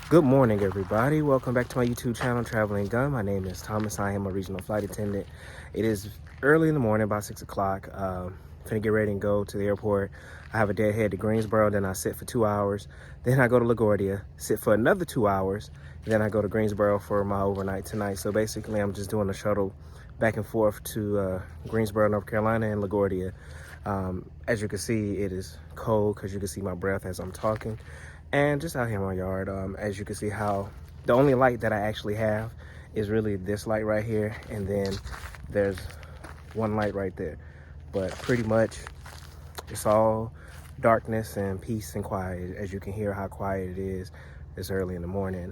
Good morning, everybody. Welcome back to my YouTube channel, Traveling Gun. My name is Thomas. I am a regional flight attendant. It is early in the morning, about 6 o'clock. Finna get ready and go to the airport. I have a day ahead to Greensboro, then I sit for 2 hours. Then I go to LaGuardia, sit for another 2 hours. Then I go to Greensboro for my overnight tonight. So basically, I'm just doing a shuttle back and forth to Greensboro, North Carolina, and LaGuardia. As you can see, it is cold because you can see my breath as I'm talking. And just out here in my yard, as you can see how the only light that I actually have is really this light right here. And then there's one light right there. But pretty much it's all darkness and peace and quiet. As you can hear how quiet it is. It's early in the morning.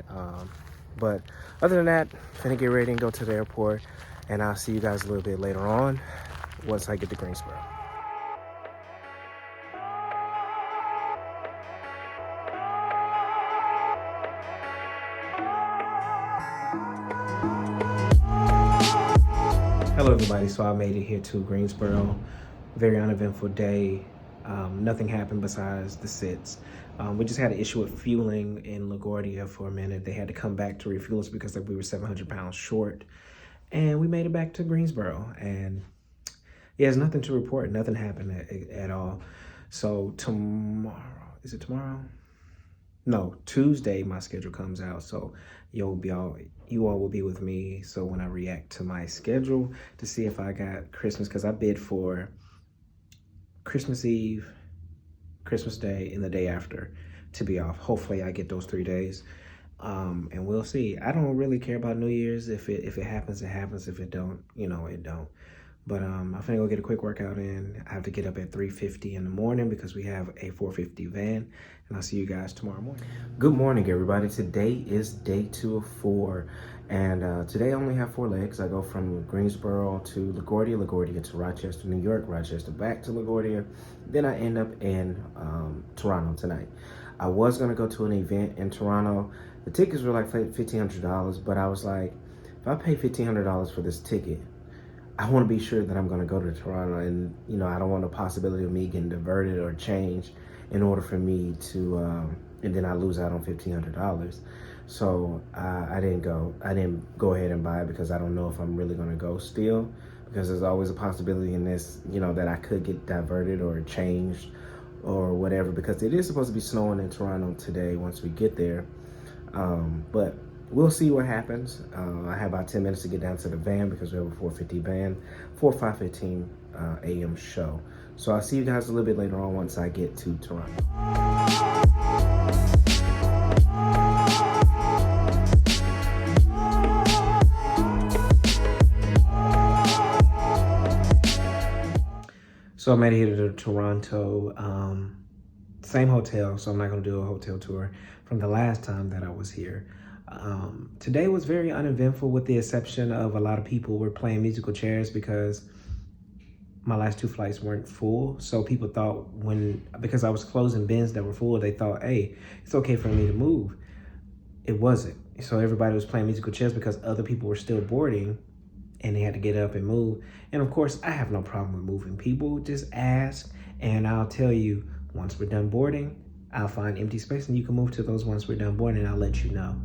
But other than that, I'm gonna get ready and go to the airport. And I'll see you guys a little bit later on once I get to Greensboro. Hello everybody, so I made it here to Greensboro. Very uneventful day. Nothing happened besides the sits. We just had an issue with fueling in LaGuardia for a minute. They had to come back to refuel us because we were 700 pounds short. And we made it back to Greensboro. And yeah, there's nothing to report. Nothing happened at all. So tomorrow, is it tomorrow? No, Tuesday my schedule comes out, so you all will be with me. So when I react to my schedule to see if I got Christmas, because I bid for Christmas Eve, Christmas Day, and the day after to be off. Hopefully I get those 3 days, and we'll see. I don't really care about New Year's. If it happens, it happens. If it don't, it don't. But I'm finna go get a quick workout in. I have to get up at 3:50 in the morning because we have a 450 van. And I'll see you guys tomorrow morning. Good morning, everybody. Today is day 2 of 4. And today I only have 4 legs. I go from Greensboro to LaGuardia, LaGuardia to Rochester, New York, Rochester back to LaGuardia. Then I end up in Toronto tonight. I was gonna go to an event in Toronto. The tickets were like $1,500, but I was like, if I pay $1,500 for this ticket, I want to be sure that I'm going to go to Toronto, and I don't want the possibility of me getting diverted or changed in order for me to and then I lose out on $1,500. So I didn't go. I didn't go ahead and buy it because I don't know if I'm really going to go still, because there's always a possibility in this, that I could get diverted or changed or whatever, because it is supposed to be snowing in Toronto today once we get there. But we'll see what happens. I have about 10 minutes to get down to the van because we have a 4:50 van for 5:15 a.m. show. So I'll see you guys a little bit later on once I get to Toronto. So I made it here to Toronto. Same hotel, so I'm not going to do a hotel tour from the last time that I was here. Today was very uneventful, with the exception of a lot of people were playing musical chairs because my last 2 flights weren't full. So people thought because I was closing bins that were full, they thought, hey, it's okay for me to move. It wasn't. So everybody was playing musical chairs because other people were still boarding and they had to get up and move. And of course, I have no problem with moving people. Just ask and I'll tell you, once we're done boarding, I'll find empty space and you can move to those once we're done boarding, and I'll let you know.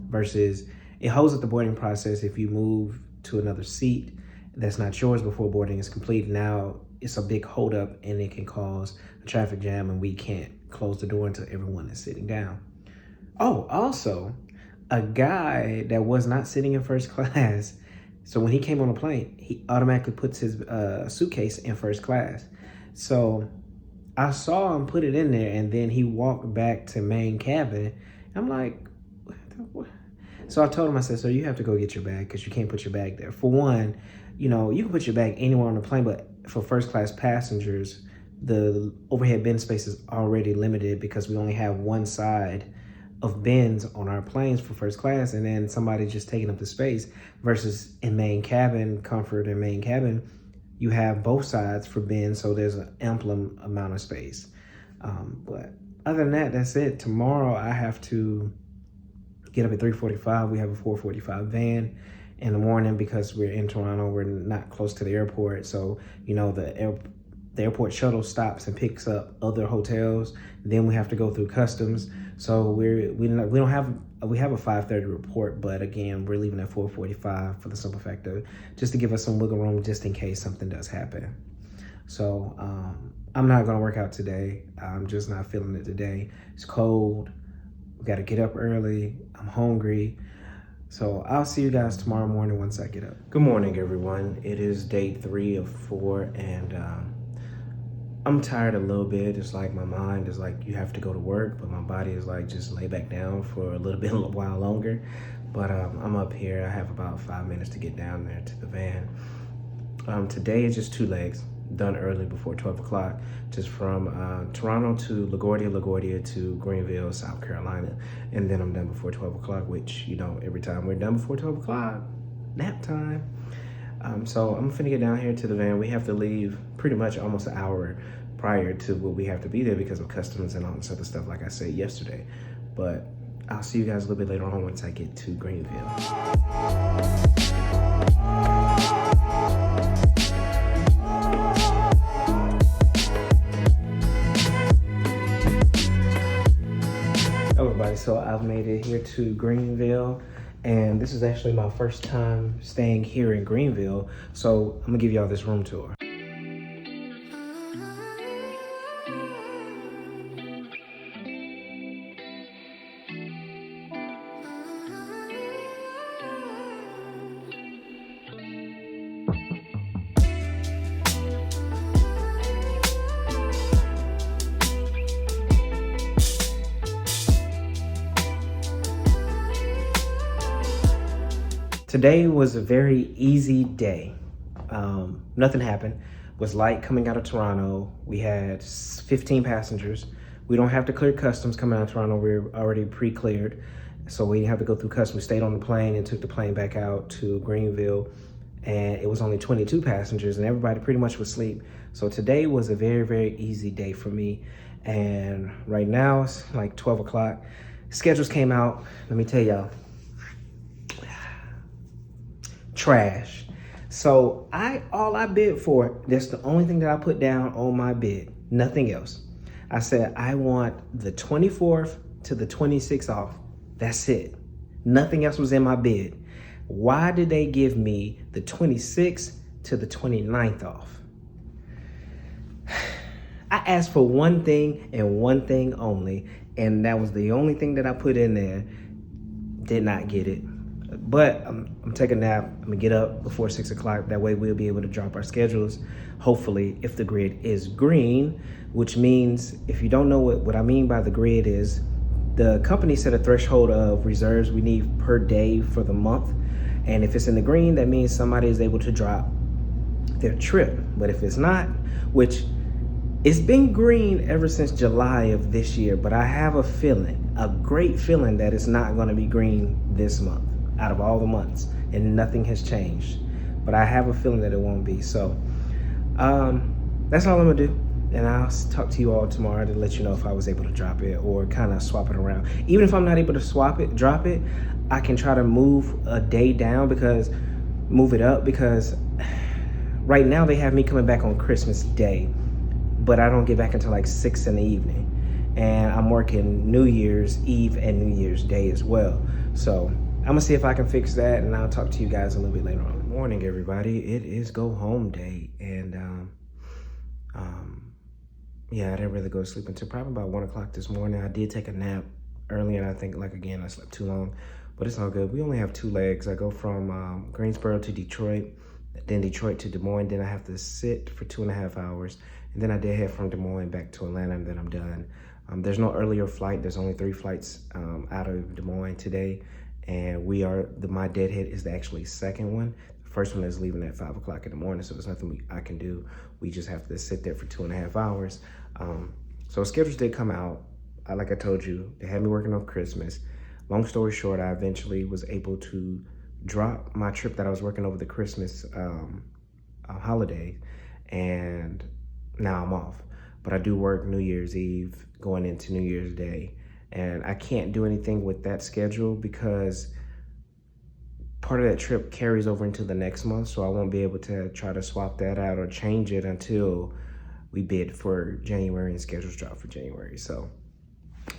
Versus it holds up the boarding process if you move to another seat that's not yours before boarding is complete. Now it's a big holdup and it can cause a traffic jam, and we can't close the door until everyone is sitting down. Oh, also, a guy that was not sitting in first class, so when he came on the plane, he automatically puts his suitcase in first class. So I saw him put it in there, and then he walked back to main cabin. I'm like, what? So I told him, I said, so you have to go get your bag because you can't put your bag there. For one, you can put your bag anywhere on the plane, but for first class passengers, the overhead bin space is already limited because we only have one side of bins on our planes for first class, and then somebody just taking up the space. Versus in main cabin, comfort and main cabin, you have both sides for bins, so there's an ample amount of space. But other than that, that's it. Tomorrow I have to get up at 3:45. We have a 4:45 van in the morning because we're in Toronto. We're not close to the airport. So, the airport shuttle stops and picks up other hotels. Then we have to go through customs. So we don't have we have a 5:30 report, but again, we're leaving at 4:45 for the simple fact of just to give us some wiggle room just in case something does happen. So I'm not gonna work out today. I'm just not feeling it today. It's cold. We gotta get up early. I'm hungry. So I'll see you guys tomorrow morning once I get up. Good morning, everyone. It is day 3 of 4, and I'm tired a little bit. It's like my mind is like, you have to go to work, but my body is like, just lay back down for a while longer. But I'm up here. I have about 5 minutes to get down there to the van. Today is just 2 legs, done early before 12 o'clock, just from Toronto to LaGuardia to Greenville, South Carolina. And then I'm done before 12 o'clock, which, you know, every time we're done before 12 o'clock, nap time. So I'm finna get down here to the van. We have to leave pretty much almost an hour prior to what we have to be there because of customs and all this other stuff, like I said yesterday. But I'll see you guys a little bit later on once I get to Greenville. Everybody, so I've made it here to Greenville. And this is actually my first time staying here in Greenville. So I'm gonna give y'all this room tour. Today was a very easy day. Nothing happened. It was light coming out of Toronto. We had 15 passengers. We don't have to clear customs coming out of Toronto. We're already pre-cleared. So we didn't have to go through customs. We stayed on the plane and took the plane back out to Greenville. And it was only 22 passengers and everybody pretty much was asleep. So today was a very, very easy day for me. And right now it's like 12 o'clock. Schedules came out. Let me tell y'all. Trash. So all I bid for, that's the only thing that I put down on my bid, nothing else. I said, I want the 24th to the 26th off. That's it. Nothing else was in my bid. Why did they give me the 26th to the 29th off? I asked for one thing and one thing only, and that was the only thing that I put in there. Did not get it. But I'm taking a nap. I'm gonna get up before 6 o'clock. That way we'll be able to drop our schedules. Hopefully, if the grid is green, which means, if you don't know what I mean by the grid is, the company set a threshold of reserves we need per day for the month. And if it's in the green, that means somebody is able to drop their trip. But if it's not, which it's been green ever since July of this year, but I have a feeling, a great feeling, that it's not gonna be green this month out of all the months, and nothing has changed. But I have a feeling that it won't be. So that's all I'm gonna do. And I'll talk to you all tomorrow to let you know if I was able to drop it or kind of swap it around. Even if I'm not able to drop it, I can try to move a day down move it up because right now they have me coming back on Christmas Day, but I don't get back until like 6 in the evening. And I'm working New Year's Eve and New Year's Day as well. So I'm gonna see if I can fix that, and I'll talk to you guys a little bit later on. Good morning, everybody. It is go home day, and yeah, I didn't really go to sleep until probably about 1 o'clock this morning. I did take a nap early, and I think, like, again, I slept too long, but it's all good. We only have 2 legs. I go from Greensboro to Detroit, then Detroit to Des Moines. Then I have to sit for 2.5 hours, and then I did head from Des Moines back to Atlanta, and then I'm done. There's no earlier flight. There's only 3 flights out of Des Moines today. And my deadhead is actually second one. The first one is leaving at 5 o'clock in the morning, so there's nothing I can do. We just have to sit there for 2.5 hours. So schedules did come out. Like I told you, they had me working on Christmas. Long story short, I eventually was able to drop my trip that I was working over the Christmas holiday, and now I'm off. But I do work New Year's Eve going into New Year's Day. And I can't do anything with that schedule because part of that trip carries over into the next month. So I won't be able to try to swap that out or change it until we bid for January and schedules drop for January. So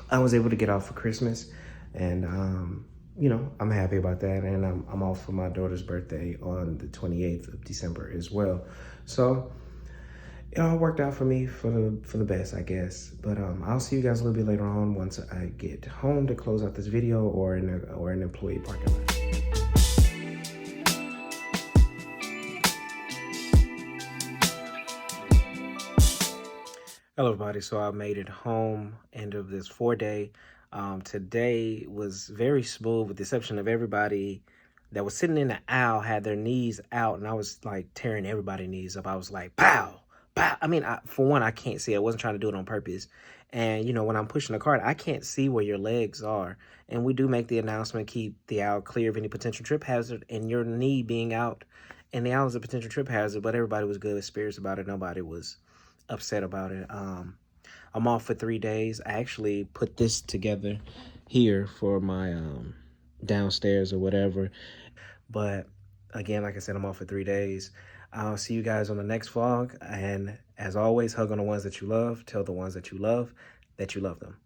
I was able to get off for Christmas. And, you know, I'm happy about that. And I'm off for my daughter's birthday on the 28th of December as well. So it all worked out for me for the best, I guess. But I'll see you guys a little bit later on once I get home to close out this video, or in an employee parking lot. Hello everybody, so I made it home, end of this 4-day. Today was very smooth, with the exception of everybody that was sitting in the aisle had their knees out, and I was like tearing everybody's knees up. I was like, pow, pow. I mean, for one, I can't see. I wasn't trying to do it on purpose. And, you know, when I'm pushing the cart, I can't see where your legs are. And we do make the announcement, keep the aisle clear of any potential trip hazard, and your knee being out and the aisle is a potential trip hazard, but everybody was good spirits about it. Nobody was upset about it. I'm off for 3 days. I actually put this together here for my downstairs or whatever. But again, like I said, I'm off for 3 days. I'll see you guys on the next vlog. And as always, hug on the ones that you love. Tell the ones that you love them.